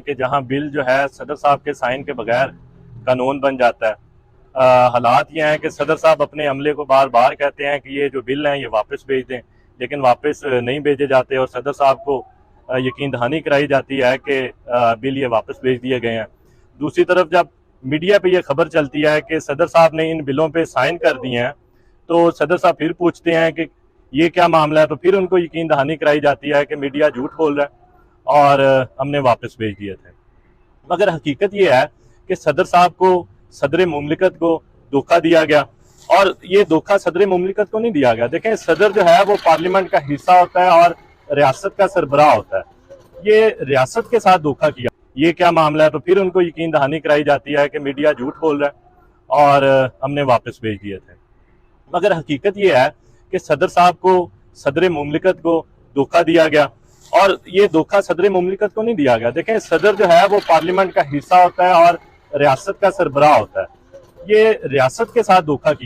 कि जहां बिल जो है सदर साहब के साइन के बगैर कानून बन जाता है। हालात ये हैं कि सदर साहब अपने अमले को बार बार कहते हैं कि ये जो बिल हैं ये वापस भेज दें, लेकिन वापस नहीं भेजे जाते और सदर साहब को यकीन दहानी कराई जाती है कि बिल ये वापस भेज दिए गए हैं। दूसरी तरफ जब मीडिया पे ये खबर चलती है कि सदर साहब ने इन बिलों पे साइन कर दिए हैं, तो सदर साहब फिर पूछते हैं कि ये क्या मामला है, तो फिर उनको यकीन दहानी कराई जाती है कि मीडिया झूठ बोल रहा है और हमने वापस भेज दिए थे। मगर हकीकत ये है कि सदर साहब को, सदर मुमलिकत को धोखा दिया गया, और ये धोखा सदर मुमलिकत को नहीं दिया गया। देखें, सदर जो है वो पार्लियामेंट का हिस्सा होता है और रियासत का सरबराह होता है। ये रियासत के साथ धोखा किया, ये क्या मामला है, तो फिर उनको यकीन दहानी कराई जाती है कि मीडिया झूठ बोल रहा है और हमने वापस भेज दिए थे। मगर हकीकत ये है कि सदर साहब को, सदर मुमलिकत को धोखा दिया गया, और ये धोखा सदर मुमलिकत को नहीं दिया गया। देखें, सदर जो है वो पार्लियामेंट का हिस्सा होता है और रियासत का सरबराह होता है। ये रियासत के साथ धोखा किया।